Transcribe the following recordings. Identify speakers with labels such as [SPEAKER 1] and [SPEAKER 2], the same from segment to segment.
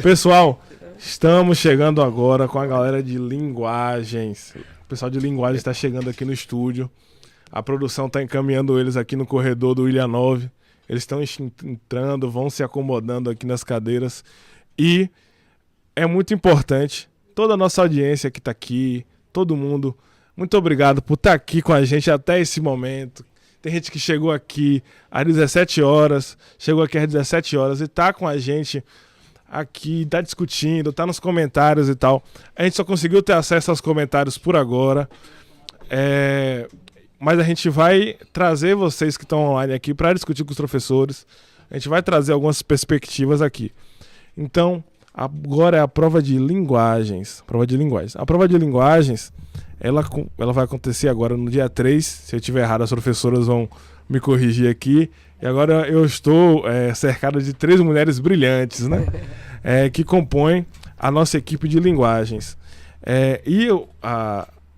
[SPEAKER 1] Pessoal, estamos chegando agora com a galera de linguagens. O pessoal de linguagens está chegando aqui no estúdio. A produção está encaminhando eles aqui no corredor do Ilha 9. Eles estão entrando, vão se acomodando aqui nas cadeiras. E é muito importante, toda a nossa audiência que está aqui, todo mundo, muito obrigado por estar aqui com a gente até esse momento. Tem gente que chegou aqui às 17 horas, chegou aqui às 17 horas e está com a gente aqui, tá discutindo, tá nos comentários e tal. A gente só conseguiu ter acesso aos comentários por agora. Mas a gente vai trazer vocês que estão online aqui para discutir com os professores. A gente vai trazer algumas perspectivas aqui. Então, agora é a prova de linguagens. A prova de linguagens, ela vai acontecer agora no dia 3. Se eu estiver errado, as professoras vão me corrigir aqui. E agora eu estou cercado de 3 mulheres brilhantes, né? Que compõem a nossa equipe de linguagens.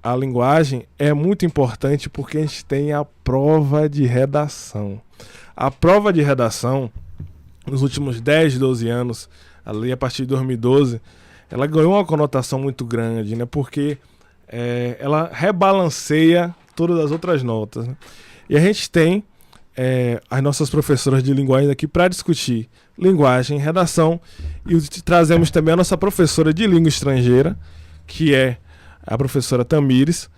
[SPEAKER 1] A linguagem é muito importante porque a gente tem a prova de redação. A prova de redação, nos últimos 10, 12 anos, ali a partir de 2012, ela ganhou uma conotação muito grande, né? Porque ela rebalanceia todas as outras notas, né? E a gente tem as nossas professoras de linguagem aqui para discutir linguagem, redação, e trazemos também a nossa professora de língua estrangeira, que é a professora Tamires,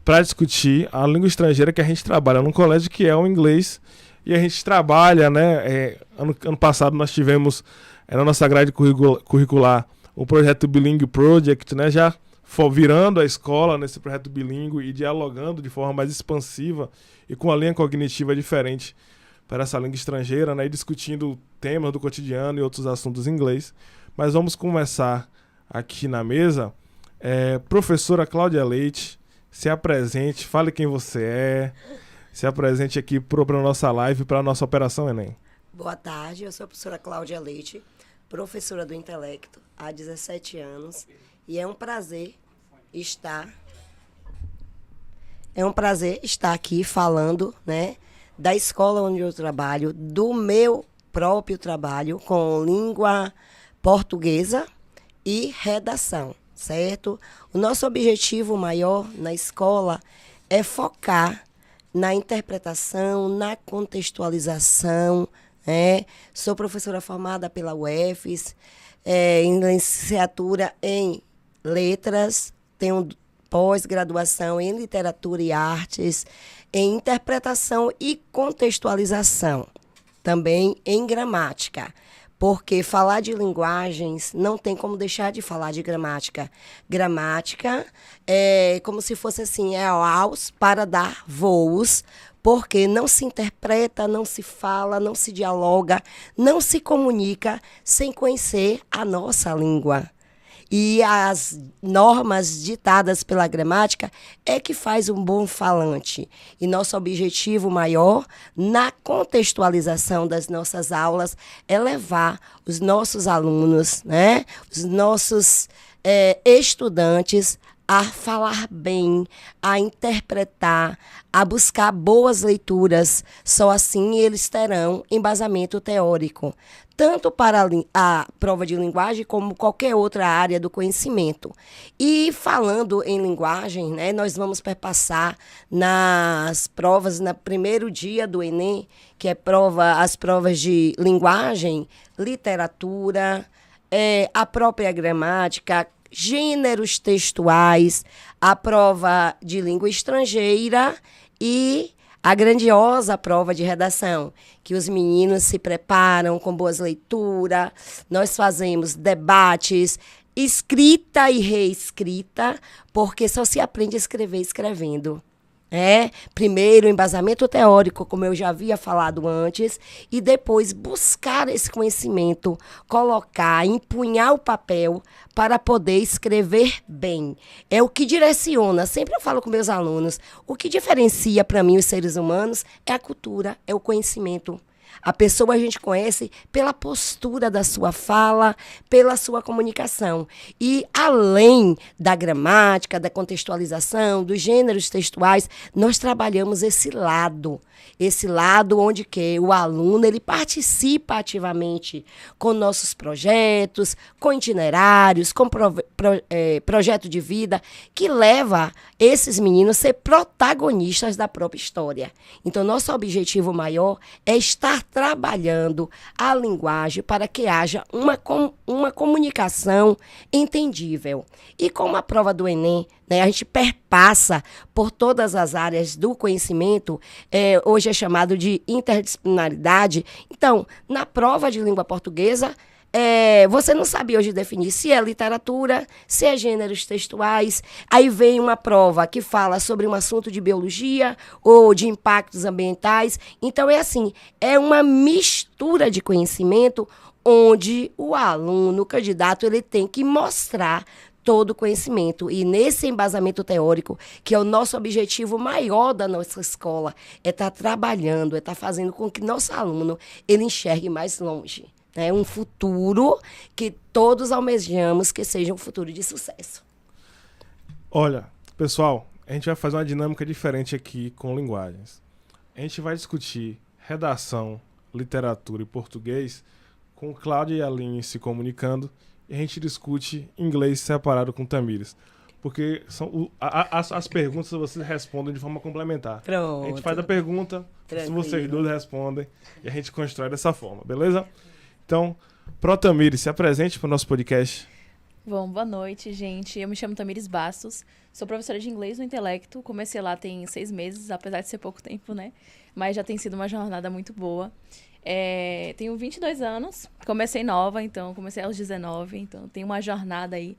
[SPEAKER 1] para discutir a língua estrangeira que a gente trabalha no colégio, que é o inglês, e a gente trabalha, né? Ano passado nós tivemos na nossa grade curricular o projeto Bilingue Project, né? Já virando a escola nesse projeto bilíngue e dialogando de forma mais expansiva e com a linha cognitiva diferente para essa língua estrangeira, né? E discutindo temas do cotidiano e outros assuntos em inglês. Mas vamos começar aqui na mesa. Professora Cláudia Leite, se apresente, fale quem você é, se apresente aqui para a nossa live, para a nossa Operação Enem.
[SPEAKER 2] Boa tarde, eu sou a professora Cláudia Leite, professora do Intelecto há 17 anos, e é um prazer estar aqui falando, né, da escola onde eu trabalho, do meu próprio trabalho com língua portuguesa e redação, certo? O nosso objetivo maior na escola é focar na interpretação, na contextualização, né? Sou professora formada pela UFES, em licenciatura em letras, tenho pós-graduação em literatura e artes, em interpretação e contextualização, também em gramática. Porque falar de linguagens não tem como deixar de falar de gramática. Gramática é como se fosse assim, aos para dar voos, porque não se interpreta, não se fala, não se dialoga, não se comunica sem conhecer a nossa língua. E as normas ditadas pela gramática é que faz um bom falante. E nosso objetivo maior na contextualização das nossas aulas é levar os nossos alunos, né, os nossos estudantes a falar bem, a interpretar, a buscar boas leituras. Só assim eles terão embasamento teórico, tanto para a prova de linguagem como qualquer outra área do conhecimento. E falando em linguagem, né, nós vamos perpassar nas provas, no primeiro dia do Enem, que é as provas de linguagem, literatura, a própria gramática, gêneros textuais, a prova de língua estrangeira e a grandiosa prova de redação, que os meninos se preparam com boas leituras, nós fazemos debates, escrita e reescrita, porque só se aprende a escrever escrevendo. Primeiro, embasamento teórico, como eu já havia falado antes, e depois buscar esse conhecimento, colocar, empunhar o papel para poder escrever bem. É o que direciona, sempre eu falo com meus alunos, o que diferencia para mim os seres humanos é a cultura, é o conhecimento. A pessoa a gente conhece pela postura da sua fala, pela sua comunicação. E além da gramática, da contextualização, dos gêneros textuais, nós trabalhamos esse lado onde que o aluno ele participa ativamente com nossos projetos, com itinerários, com projeto de vida, que leva esses meninos a ser protagonistas da própria história. Então, nosso objetivo maior é estar trabalhando a linguagem para que haja uma comunicação entendível. E como a prova do Enem, né, a gente perpassa por todas as áreas do conhecimento, hoje é chamado de interdisciplinaridade. Então, na prova de língua portuguesa, você não sabe hoje definir se é literatura, se é gêneros textuais. Aí vem uma prova que fala sobre um assunto de biologia ou de impactos ambientais. Então, é assim, é uma mistura de conhecimento onde o aluno, o candidato, ele tem que mostrar todo o conhecimento. E nesse embasamento teórico, que é o nosso objetivo maior da nossa escola, é estar trabalhando, é estar fazendo com que nosso aluno ele enxergue mais longe. É um futuro que todos almejamos que seja um futuro de sucesso.
[SPEAKER 1] Olha, pessoal, a gente vai fazer uma dinâmica diferente aqui com linguagens. A gente vai discutir redação, literatura e português com Cláudia e Aline se comunicando, e a gente discute inglês separado com Tamires. Porque as perguntas vocês respondem de forma complementar.
[SPEAKER 2] Pronto.
[SPEAKER 1] A gente faz a pergunta,
[SPEAKER 2] Tranquilo.
[SPEAKER 1] vocês dois respondem e a gente constrói dessa forma, beleza? Então, Tamires, se apresente para o nosso podcast.
[SPEAKER 3] Bom, boa noite, gente. Eu me chamo Tamires Bastos, sou professora de inglês no Intelecto. Comecei lá tem 6 meses, apesar de ser pouco tempo, né? Mas já tem sido uma jornada muito boa. Tenho 22 anos, comecei nova, então comecei aos 19, então tenho uma jornada aí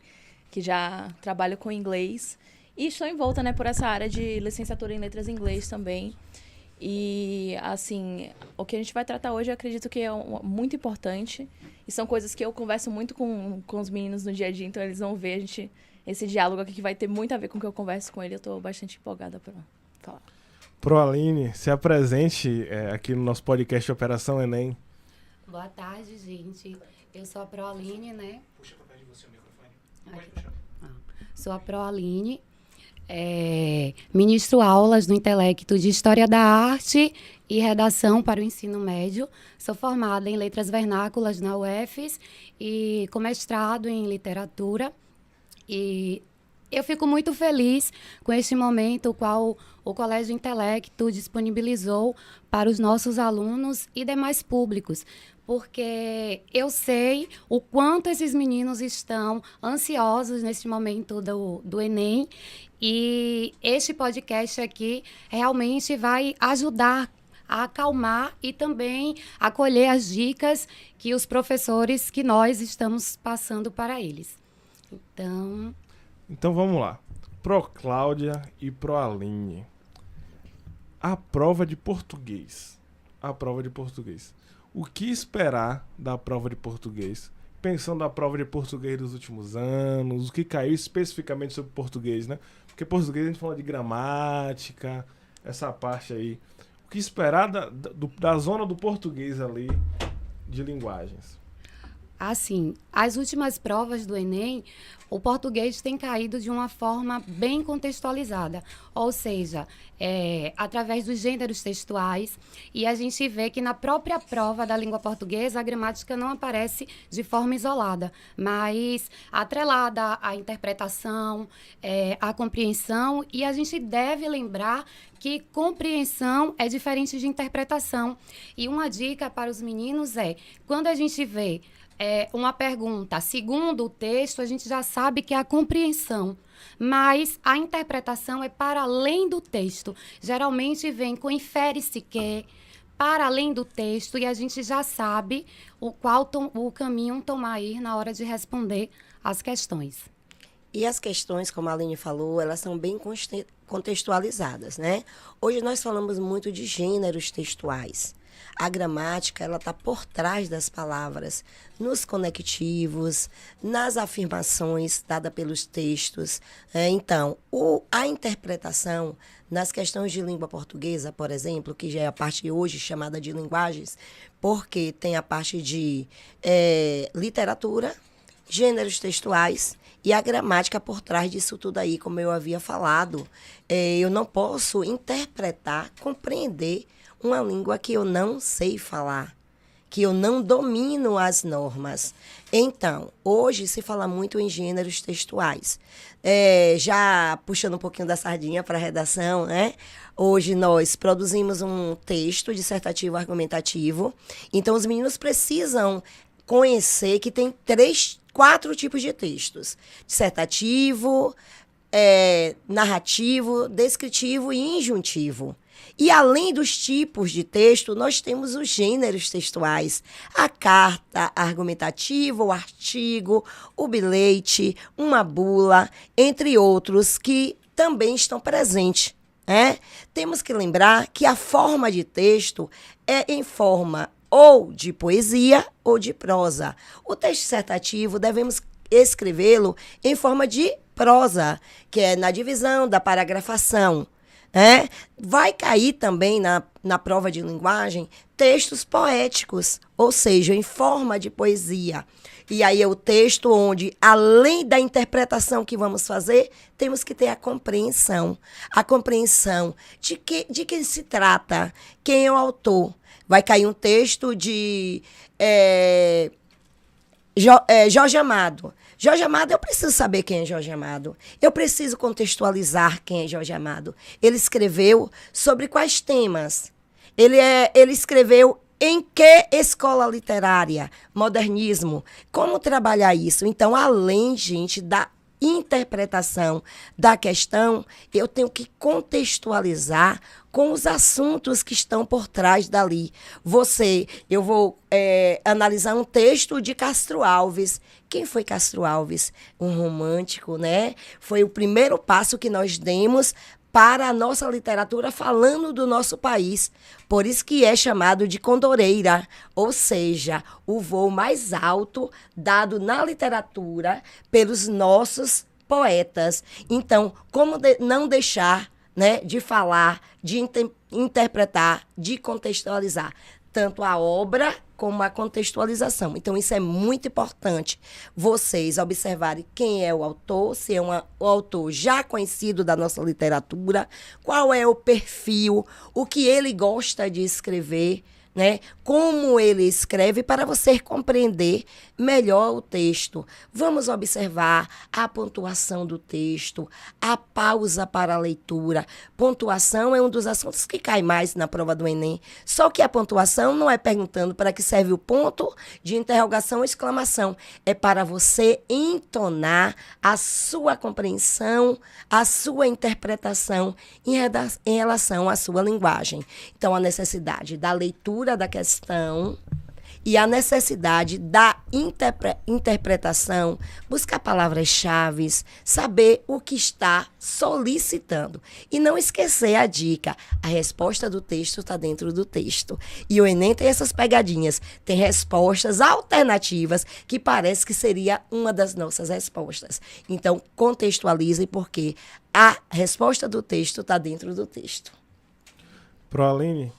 [SPEAKER 3] que já trabalho com inglês. E estou envolta, né, por essa área de licenciatura em letras em inglês também. E, assim, o que a gente vai tratar hoje eu acredito que é muito importante. E são coisas que eu converso muito com os meninos no dia a dia, então eles vão ver esse diálogo aqui que vai ter muito a ver com o que eu converso com ele. Eu estou bastante empolgada para falar.
[SPEAKER 1] Aline, se apresente aqui no nosso podcast Operação Enem.
[SPEAKER 4] Boa tarde, gente. Eu sou a Aline, né?
[SPEAKER 1] Puxa para perto de você o microfone.
[SPEAKER 4] Pode puxar. Sou a Aline. Ministro aulas no Intelecto de História da Arte e Redação para o Ensino Médio. Sou formada em Letras Vernáculas na UFES e com mestrado em Literatura. E eu fico muito feliz com este momento, o qual o Colégio Intelecto disponibilizou para os nossos alunos e demais públicos, porque eu sei o quanto esses meninos estão ansiosos neste momento do Enem, e este podcast aqui realmente vai ajudar a acalmar e também acolher as dicas que os professores, que nós estamos passando para eles.
[SPEAKER 1] Então vamos lá. Pro Cláudia e pro Aline. A prova de português. O que esperar da prova de português? Pensando na prova de português dos últimos anos, o que caiu especificamente sobre português, né? Porque português a gente fala de gramática, essa parte aí. O que esperar da zona do português ali, de linguagens?
[SPEAKER 4] Assim, as últimas provas do Enem, o português tem caído de uma forma bem contextualizada, ou seja, através dos gêneros textuais, e a gente vê que na própria prova da língua portuguesa a gramática não aparece de forma isolada, mas atrelada à interpretação, à compreensão, e a gente deve lembrar que compreensão é diferente de interpretação. E uma dica para os meninos quando a gente vê uma pergunta, segundo o texto, a gente já sabe que é a compreensão, mas a interpretação é para além do texto. Geralmente vem com infere-se que, para além do texto, e a gente já sabe o caminho tomar aí na hora de responder as questões.
[SPEAKER 2] E as questões, como a Aline falou, elas são bem contextualizadas, né? Hoje nós falamos muito de gêneros textuais. A gramática, ela está por trás das palavras, nos conectivos, nas afirmações dadas pelos textos. Então, a interpretação nas questões de língua portuguesa, por exemplo, que já é a parte hoje chamada de linguagens, porque tem a parte de literatura, gêneros textuais e a gramática por trás disso tudo aí, como eu havia falado. Eu não posso interpretar, compreender uma língua que eu não sei falar, que eu não domino as normas. Então, hoje se fala muito em gêneros textuais. Já puxando um pouquinho da sardinha para a redação, né? Hoje nós produzimos um texto dissertativo argumentativo. Então, os meninos precisam conhecer que tem 4 tipos de textos: dissertativo, narrativo, descritivo e injuntivo. E além dos tipos de texto, nós temos os gêneros textuais: a carta argumentativa, o artigo, o bilhete, uma bula, entre outros, que também estão presentes. Temos que lembrar que a forma de texto é em forma ou de poesia ou de prosa. O texto dissertativo devemos escrevê-lo em forma de prosa, que é na divisão da paragrafação. Vai cair também na prova de linguagem textos poéticos, ou seja, em forma de poesia. E aí é o texto onde, além da interpretação que vamos fazer, temos que ter a compreensão. A compreensão de quem se trata, quem é o autor. Vai cair um texto de Jorge Amado. Jorge Amado, eu preciso saber quem é Jorge Amado. Eu preciso contextualizar quem é Jorge Amado. Ele escreveu sobre quais temas? Ele escreveu em que escola literária? Modernismo. Como trabalhar isso? Então, além, gente, da interpretação da questão, eu tenho que contextualizar com os assuntos que estão por trás dali. Eu vou analisar um texto de Castro Alves. Quem foi Castro Alves? Um romântico, né? Foi o primeiro passo que nós demos para a nossa literatura falando do nosso país. Por isso que é chamado de Condoreira, ou seja, o voo mais alto dado na literatura pelos nossos poetas. Então, como não deixar, né, de falar, de interpretar, de contextualizar tanto a obra como a contextualização. Então, isso é muito importante, vocês observarem quem é o autor, se é o autor já conhecido da nossa literatura, qual é o perfil, o que ele gosta de escrever, né? Como ele escreve, para você compreender melhor o texto. Vamos observar a pontuação do texto, a pausa para a leitura. Pontuação é um dos assuntos que cai mais na prova do Enem. Só que a pontuação não é perguntando para que serve o ponto de interrogação ou exclamação. É para você entonar a sua compreensão, a sua interpretação em relação à sua linguagem. Então, a necessidade da leitura da questão e a necessidade da interpretação, buscar palavras-chave, saber o que está solicitando. E não esquecer a dica, a resposta do texto está dentro do texto. E o Enem tem essas pegadinhas, tem respostas alternativas que parece que seria uma das nossas respostas. Então, contextualize, porque a resposta do texto está dentro do texto.
[SPEAKER 1] Proaline,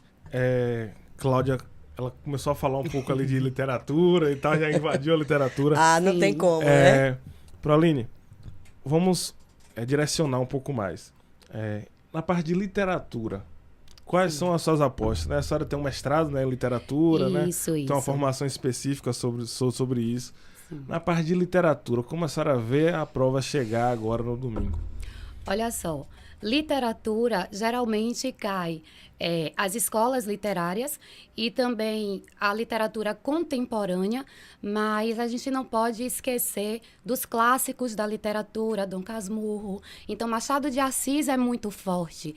[SPEAKER 1] Cláudia, ela começou a falar um pouco ali de literatura e tal, já invadiu a literatura.
[SPEAKER 2] Não tem como, né?
[SPEAKER 1] Proaline, vamos direcionar um pouco mais. Na parte de literatura, quais são as suas apostas? Né? A senhora tem um mestrado, né, em literatura, né? Tem uma formação específica sobre isso. Sim. Na parte de literatura, como a senhora vê a prova chegar agora no domingo?
[SPEAKER 4] Olha só, literatura geralmente cai as escolas literárias e também a literatura contemporânea, mas a gente não pode esquecer dos clássicos da literatura, Dom Casmurro. Então, Machado de Assis é muito forte.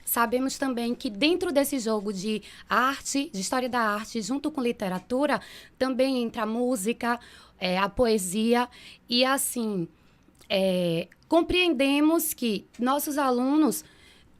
[SPEAKER 4] Sabemos também que dentro desse jogo de arte, de história da arte, junto com literatura, também entra a música, a poesia e, assim, compreendemos que nossos alunos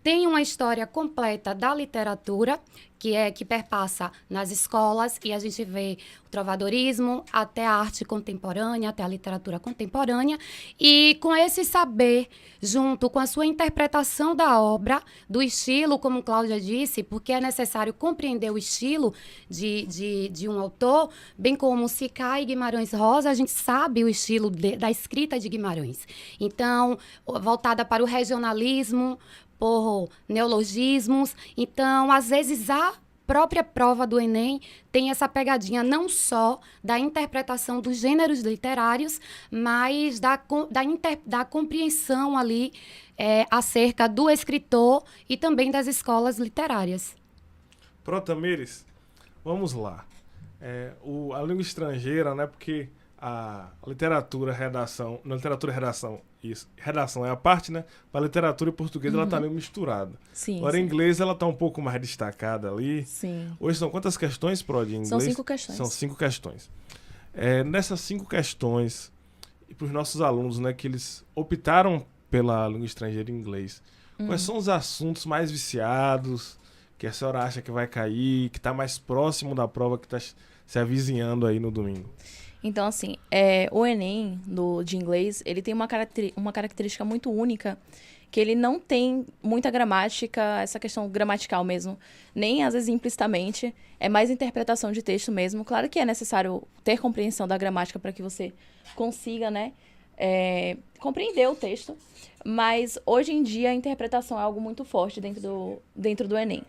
[SPEAKER 4] têm uma história completa da literatura, que perpassa nas escolas, e a gente vê o trovadorismo até a arte contemporânea, até a literatura contemporânea, e com esse saber, junto com a sua interpretação da obra, do estilo, como Cláudia disse, porque é necessário compreender o estilo de um autor, bem como se cai Guimarães Rosa, a gente sabe o estilo da escrita de Guimarães. Então, voltada para o regionalismo, por neologismos. Então, às vezes, a própria prova do Enem tem essa pegadinha não só da interpretação dos gêneros literários, mas da compreensão ali acerca do escritor e também das escolas literárias.
[SPEAKER 1] Pronto, Tamires, vamos lá. A língua estrangeira, né? Porque a literatura, redação... Na literatura e redação, isso. Redação é a parte, né? Para literatura e português ela tá meio misturada.
[SPEAKER 3] Sim.
[SPEAKER 1] Agora,
[SPEAKER 3] sim.
[SPEAKER 1] em inglês ela tá um pouco mais destacada ali.
[SPEAKER 3] Sim.
[SPEAKER 1] Hoje são quantas questões, Prod, em inglês?
[SPEAKER 3] São 5 questões.
[SPEAKER 1] São 5 questões. Nessas 5 questões, e para os nossos alunos, né, que eles optaram pela língua estrangeira em inglês, quais são os assuntos mais viciados, que a senhora acha que vai cair, que está mais próximo da prova que está se avizinhando aí no domingo?
[SPEAKER 3] Então, assim, o Enem de inglês, ele tem uma característica muito única, que ele não tem muita gramática, essa questão gramatical mesmo, nem às vezes implicitamente, é mais interpretação de texto mesmo. Claro que é necessário ter compreensão da gramática para que você consiga, né, compreender o texto, mas hoje em dia a interpretação é algo muito forte dentro do Enem.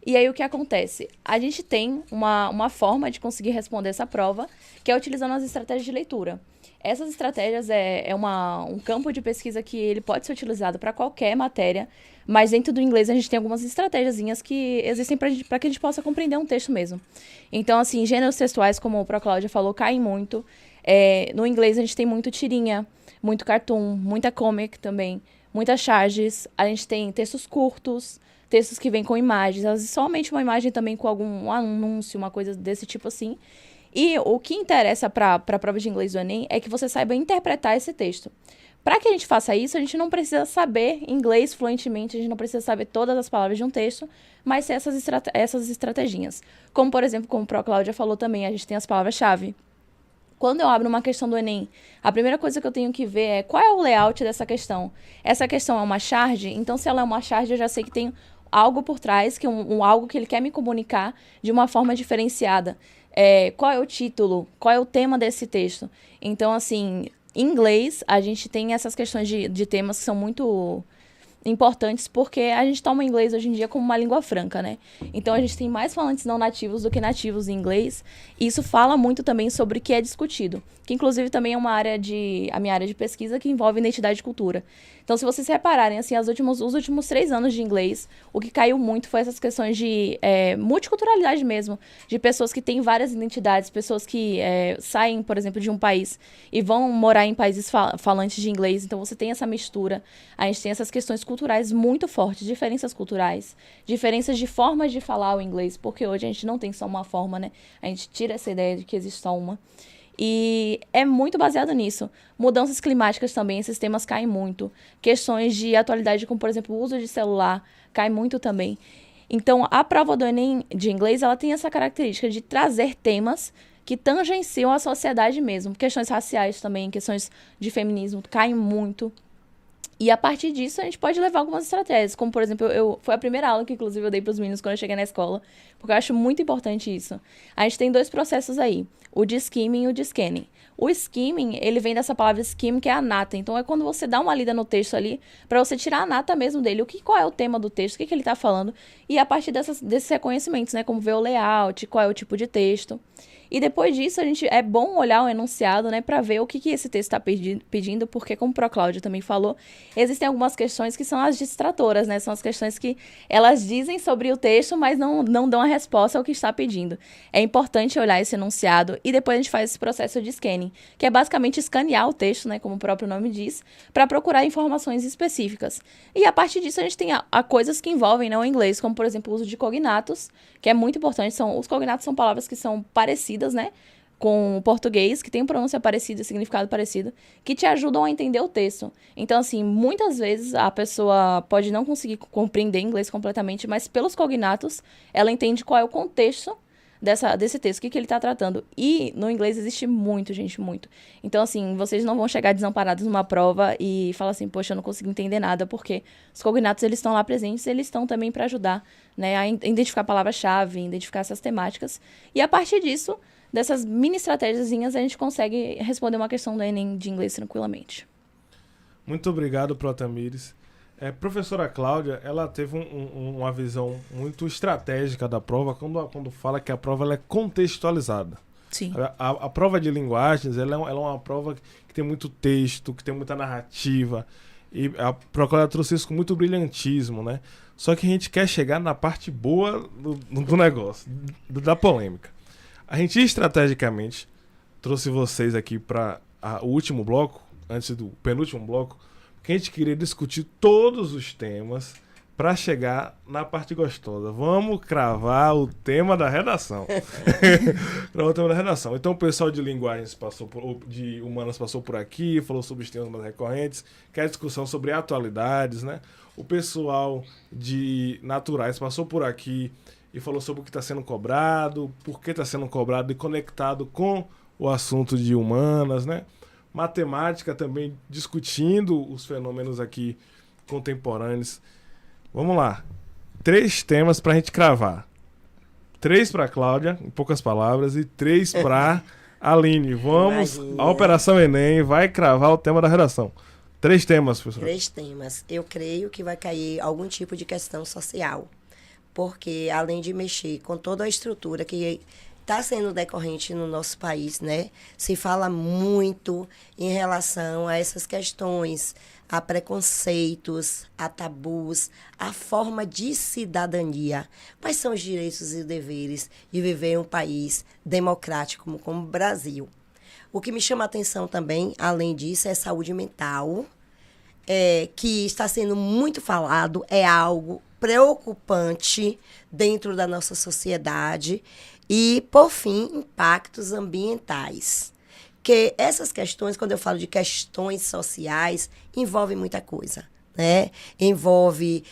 [SPEAKER 3] E aí o que acontece? A gente tem uma forma de conseguir responder essa prova, que é utilizando as estratégias de leitura. Essas estratégias um campo de pesquisa que ele pode ser utilizado para qualquer matéria, mas dentro do inglês a gente tem algumas estratégiazinhas que existem para que a gente possa compreender um texto mesmo. Então, assim, gêneros textuais, como a Cláudia falou, caem muito. No inglês a gente tem muito tirinha, muito cartoon, muita comic também, muitas charges. A gente tem textos curtos, textos que vêm com imagens, às vezes somente uma imagem também com algum anúncio, uma coisa desse tipo assim. E o que interessa para a prova de inglês do Enem é que você saiba interpretar esse texto. Para que a gente faça isso, a gente não precisa saber inglês fluentemente, a gente não precisa saber todas as palavras de um texto, mas ter essas estratégias. Como, por exemplo, como a Cláudia falou também, a gente tem as palavras-chave. Quando eu abro uma questão do Enem, a primeira coisa que eu tenho que ver é qual é o layout dessa questão. Essa questão é uma charge? Então, se ela é uma charge, eu já sei que tem algo por trás, que algo que ele quer me comunicar de uma forma diferenciada. Qual é o título? Qual é o tema desse texto? Então, assim, em inglês, a gente tem essas questões de temas que são muito importantes, porque a gente toma o inglês hoje em dia como uma língua franca, né? Então, a gente tem mais falantes não nativos do que nativos em inglês, e isso fala muito também sobre o que é discutido, que inclusive também é a minha área de pesquisa, que envolve identidade e cultura. Então, se vocês repararem, assim, os últimos 3 anos de inglês, o que caiu muito foi essas questões de multiculturalidade mesmo, de pessoas que têm várias identidades, pessoas que saem, por exemplo, de um país e vão morar em países falantes de inglês. Então, você tem essa mistura. A gente tem essas questões culturais muito fortes, diferenças culturais, diferenças de formas de falar o inglês, porque hoje a gente não tem só uma forma, né? A gente tira essa ideia de que existe só uma. E é muito baseado nisso. Mudanças climáticas também, esses temas caem muito. Questões de atualidade, como, por exemplo, o uso de celular, cai muito também. Então, a prova do Enem de inglês, ela tem essa característica de trazer temas que tangenciam a sociedade mesmo. Questões raciais também, questões de feminismo, caem muito. E a partir disso, a gente pode levar algumas estratégias. Como, por exemplo, foi a primeira aula que, inclusive, eu dei para os meninos quando eu cheguei na escola, porque eu acho muito importante isso. A gente tem 2 processos aí, o de skimming e o de scanning. O skimming, ele vem dessa palavra skim, que é a nata. Então, é quando você dá uma lida no texto ali, para você tirar a nata mesmo dele. Qual é o tema do texto, o que ele está falando. E a partir desses reconhecimentos, né? Como ver o layout, qual é o tipo de texto. E depois disso, é bom olhar o enunciado, né, para ver o que esse texto está pedindo, porque, como a Cláudia também falou, existem algumas questões que são as distratoras, né, são as questões que elas dizem sobre o texto, mas não dão a resposta ao que está pedindo. É importante olhar esse enunciado e depois a gente faz esse processo de scanning, que é basicamente escanear o texto, né, como o próprio nome diz, para procurar informações específicas. E a partir disso, a gente tem coisas que envolvem, né, o inglês, como, por exemplo, o uso de cognatos, que é muito importante. Os cognatos são palavras que são parecidas, né? com o português, que tem pronúncia parecida, significado parecido, que te ajudam a entender o texto. Então, assim, muitas vezes a pessoa pode não conseguir compreender inglês completamente, mas pelos cognatos, ela entende qual é o contexto desse texto, o que ele está tratando. E no inglês existe muito, gente, muito. Então, assim, vocês não vão chegar desamparados numa prova e falar assim, poxa, eu não consigo entender nada, porque os cognatos, eles estão lá presentes, eles estão também para ajudar, né, a identificar palavra-chave, identificar essas temáticas. E a partir disso, dessas mini estratégiazinhas, a gente consegue responder uma questão do Enem de inglês tranquilamente.
[SPEAKER 1] Muito obrigado, Protamires. Professora Cláudia, ela teve uma visão muito estratégica da prova quando fala que a prova ela é contextualizada.
[SPEAKER 3] Sim.
[SPEAKER 1] A prova de linguagens ela é uma prova que tem muito texto, que tem muita narrativa. E a Procláudia trouxe isso com muito brilhantismo, né? Só que a gente quer chegar na parte boa do negócio, da polêmica. A gente estrategicamente trouxe vocês aqui para o último bloco, antes do penúltimo bloco, que a gente queria discutir todos os temas para chegar na parte gostosa. Vamos cravar o tema da redação. Cravar o tema da redação. Então o pessoal de linguagens de humanas passou por aqui, falou sobre os temas mais recorrentes, que é a discussão sobre atualidades, né? O pessoal de naturais passou por aqui e falou sobre o que está sendo cobrado, por que está sendo cobrado e conectado com o assunto de humanas, né? Matemática também discutindo os fenômenos aqui contemporâneos. Vamos lá. 3 temas para a gente cravar. 3 para a Cláudia, em poucas palavras, e 3 para a Aline. Vamos,
[SPEAKER 2] Imagina.
[SPEAKER 1] a Operação Enem vai cravar o tema da redação. 3 temas, professor.
[SPEAKER 2] 3 temas. Eu creio que vai cair algum tipo de questão social. Porque, além de mexer com toda a estrutura que está sendo decorrente no nosso país, né? Se fala muito em relação a essas questões, a preconceitos, a tabus, a forma de cidadania. Quais são os direitos e deveres de viver em um país democrático como o Brasil? O que me chama a atenção também, além disso, é saúde mental, que está sendo muito falado, é algo preocupante dentro da nossa sociedade. E, por fim, impactos ambientais. Que essas questões, quando eu falo de questões sociais, envolvem muita coisa, né? Envolve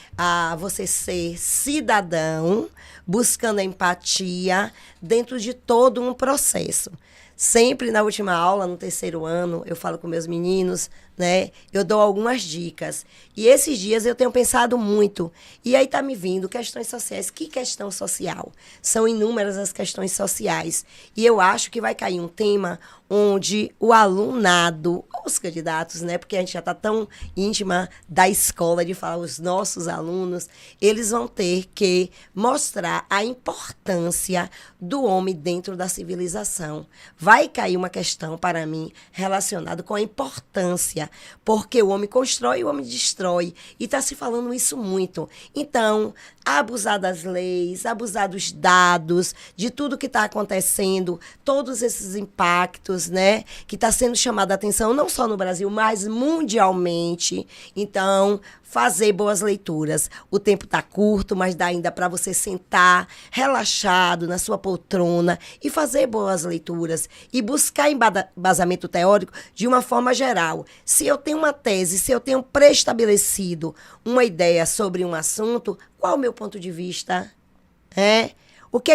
[SPEAKER 2] você ser cidadão, buscando a empatia dentro de todo um processo. Sempre na última aula, no 3º ano, eu falo com meus meninos, né? Eu dou algumas dicas. E esses dias eu tenho pensado muito. E aí tá me vindo questões sociais. Que questão social? São inúmeras as questões sociais. E eu acho que vai cair um tema onde o alunado, os candidatos, né? Porque a gente já está tão íntima da escola de falar os nossos alunos, eles vão ter que mostrar a importância do homem dentro da civilização. Vai cair uma questão, para mim, relacionada com a importância, porque o homem constrói e o homem destrói. E está se falando isso muito. Então, abusar das leis, abusar dos dados, de tudo que está acontecendo, todos esses impactos, né, que está sendo chamada a atenção não só no Brasil, mas mundialmente. Então, fazer boas leituras. O tempo está curto, mas dá ainda para você sentar relaxado na sua poltrona e fazer boas leituras e buscar embasamento teórico de uma forma geral. Se eu tenho uma tese, se eu tenho pré-estabelecido uma ideia sobre um assunto, qual o meu ponto de vista? O que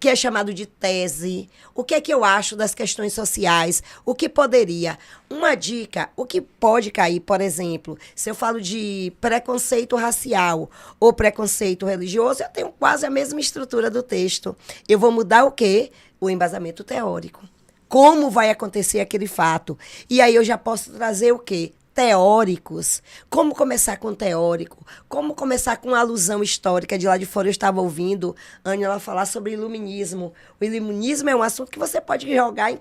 [SPEAKER 2] é chamado de tese? O que é que eu acho das questões sociais? O que poderia? Uma dica, o que pode cair, por exemplo, se eu falo de preconceito racial ou preconceito religioso, eu tenho quase a mesma estrutura do texto. Eu vou mudar o quê? O embasamento teórico. Como vai acontecer aquele fato? E aí eu já posso trazer o quê? Teóricos. Como começar com teórico? Como começar com alusão histórica? De lá de fora eu estava ouvindo a Ângela falar sobre iluminismo. O iluminismo é um assunto que você pode jogar em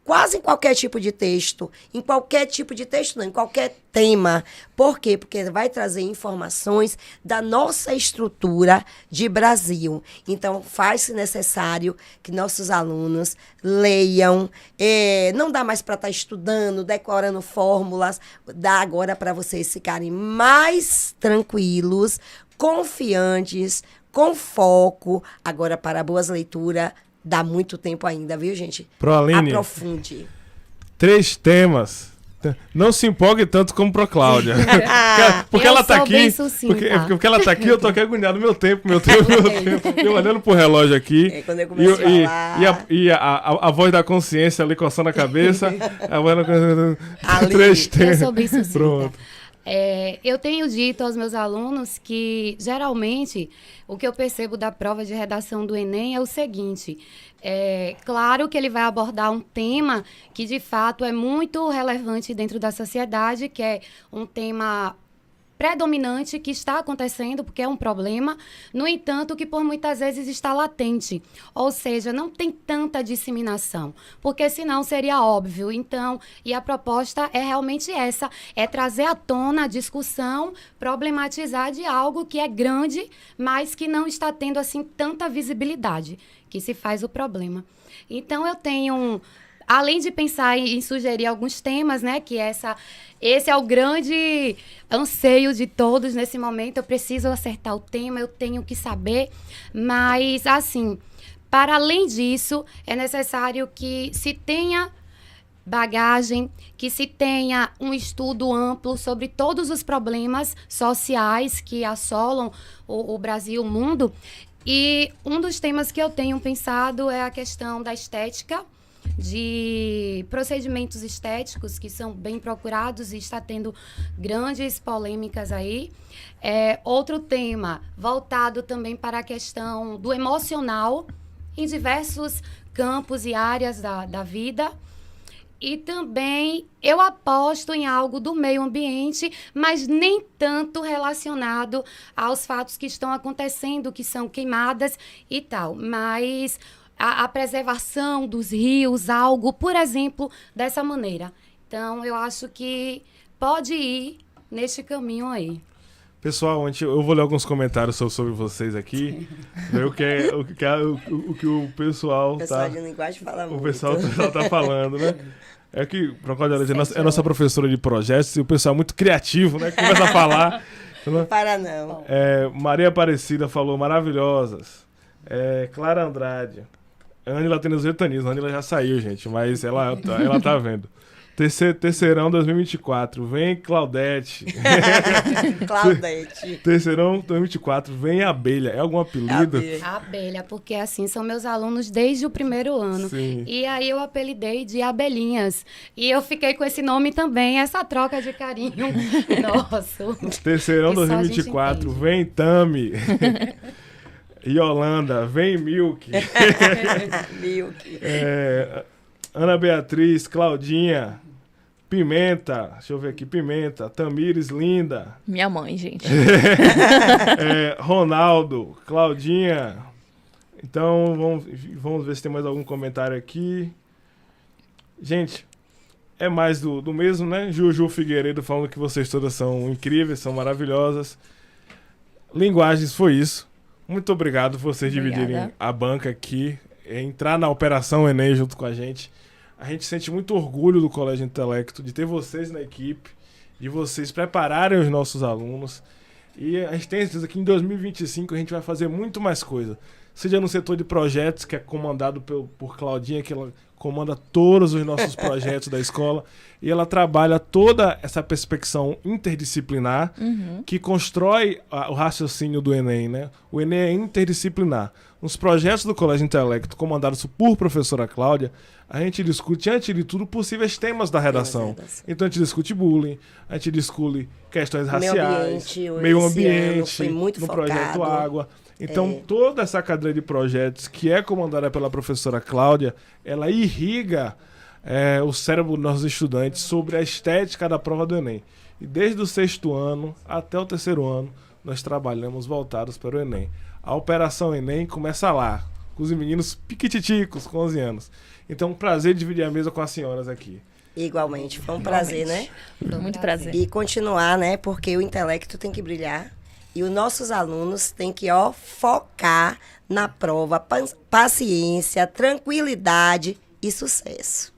[SPEAKER 2] quase em qualquer tipo de texto. Em qualquer tipo de texto, não, em qualquer tema. Por quê? Porque vai trazer informações da nossa estrutura de Brasil. Então, faz-se necessário que nossos alunos leiam. Não dá mais para estar estudando, decorando fórmulas. Dá agora para vocês ficarem mais tranquilos, confiantes, com foco. Agora, para boas leituras, Dá muito tempo ainda, viu, gente?
[SPEAKER 1] Proaline,
[SPEAKER 2] Aprofunde.
[SPEAKER 1] 3 temas. Não se empolgue tanto como pro Cláudia. Porque
[SPEAKER 4] Eu
[SPEAKER 1] ela tá
[SPEAKER 4] sou bem
[SPEAKER 1] aqui.
[SPEAKER 4] sucinta.
[SPEAKER 1] Porque ela tá aqui, eu tô aqui agoniado. Meu tempo. Eu olhando pro relógio aqui.
[SPEAKER 2] Quando eu começo a falar...
[SPEAKER 1] A voz da consciência ali coçando a cabeça.
[SPEAKER 2] Ali.
[SPEAKER 1] 3 temas.
[SPEAKER 4] Eu sou bem sucinta.
[SPEAKER 1] Pronto.
[SPEAKER 4] Eu tenho dito aos meus alunos que, geralmente, o que eu percebo da prova de redação do Enem é o seguinte: claro que ele vai abordar um tema que, de fato, é muito relevante dentro da sociedade, que é um tema predominante que está acontecendo, porque é um problema, no entanto, que por muitas vezes está latente, ou seja, não tem tanta disseminação, porque senão seria óbvio. Então, e a proposta é realmente essa, é trazer à tona a discussão, problematizar de algo que é grande, mas que não está tendo, assim, tanta visibilidade, que se faz o problema. Então, eu tenho... Além de pensar em sugerir alguns temas, né, que esse é o grande anseio de todos nesse momento, eu preciso acertar o tema, eu tenho que saber, mas, assim, para além disso, é necessário que se tenha bagagem, que se tenha um estudo amplo sobre todos os problemas sociais que assolam o Brasil, o mundo, e um dos temas que eu tenho pensado é a questão da estética, de procedimentos estéticos que são bem procurados e está tendo grandes polêmicas aí. Outro tema voltado também para a questão do emocional em diversos campos e áreas da vida. E também eu aposto em algo do meio ambiente, mas nem tanto relacionado aos fatos que estão acontecendo, que são queimadas e tal, mas a preservação dos rios, algo, por exemplo, dessa maneira. Então, eu acho que pode ir neste caminho aí.
[SPEAKER 1] Pessoal, eu vou ler alguns comentários sobre vocês aqui. Ver o que o pessoal tá...
[SPEAKER 2] de linguagem fala muito.
[SPEAKER 1] O pessoal tá falando, né? É que, para é nossa professora de projetos e o pessoal é muito criativo, né? Começa a falar.
[SPEAKER 2] Não para, não.
[SPEAKER 1] Maria Aparecida falou, maravilhosas. Clara Andrade. Ânila tem os vetanismos. A Ânila já saiu, gente, mas ela tá vendo. Terceirão 2024. Vem, Claudete.
[SPEAKER 2] Claudete.
[SPEAKER 1] Terceirão 2024. Vem Abelha. É algum apelido?
[SPEAKER 4] Abelha, porque assim, são meus alunos desde o primeiro ano.
[SPEAKER 1] Sim.
[SPEAKER 4] E aí eu apelidei de Abelhinhas. E eu fiquei com esse nome também, essa troca de carinho. Nossa.
[SPEAKER 1] Terceirão 2024. Vem, Tami. Yolanda. Vem, Milk.
[SPEAKER 2] Milk.
[SPEAKER 1] Ana Beatriz, Claudinha, Pimenta, deixa eu ver aqui, Pimenta, Tamires, linda.
[SPEAKER 3] Minha mãe, gente.
[SPEAKER 1] Ronaldo, Claudinha. Então, vamos ver se tem mais algum comentário aqui. Gente, é mais do mesmo, né? Juju Figueiredo falando que vocês todas são incríveis, são maravilhosas. Linguagens, foi isso. Muito obrigado por vocês dividirem a banca aqui, entrar na Operação Enem junto com a gente. A gente sente muito orgulho do Colégio Intelecto, de ter vocês na equipe, de vocês prepararem os nossos alunos. E a gente tem certeza que em 2025 a gente vai fazer muito mais coisa. Seja no setor de projetos, que é comandado por Claudinha, que ela comanda todos os nossos projetos da escola. E ela trabalha toda essa perspectiva interdisciplinar que constrói o raciocínio do Enem, né? O Enem é interdisciplinar. Nos projetos do Colégio Intelecto, comandados por professora Cláudia, a gente discute, antes de tudo, possíveis temas da redação. Então a gente discute bullying, a gente discute questões raciais, meio ambiente,
[SPEAKER 2] foi muito
[SPEAKER 1] no
[SPEAKER 2] focado.
[SPEAKER 1] projeto Água. Então toda essa cadeia de projetos que é comandada pela professora Cláudia, ela irriga o cérebro dos nossos estudantes sobre a estética da prova do Enem. E desde o 6º ano até o 3º ano, nós trabalhamos voltados para o Enem. A Operação Enem começa lá, com os meninos piquititicos, com 11 anos. Então, um prazer dividir a mesa com as senhoras aqui.
[SPEAKER 2] Igualmente, foi um prazer, né?
[SPEAKER 3] Muito prazer.
[SPEAKER 2] E continuar, né? Porque o intelecto tem que brilhar e os nossos alunos têm que, focar na prova, paciência, tranquilidade e sucesso.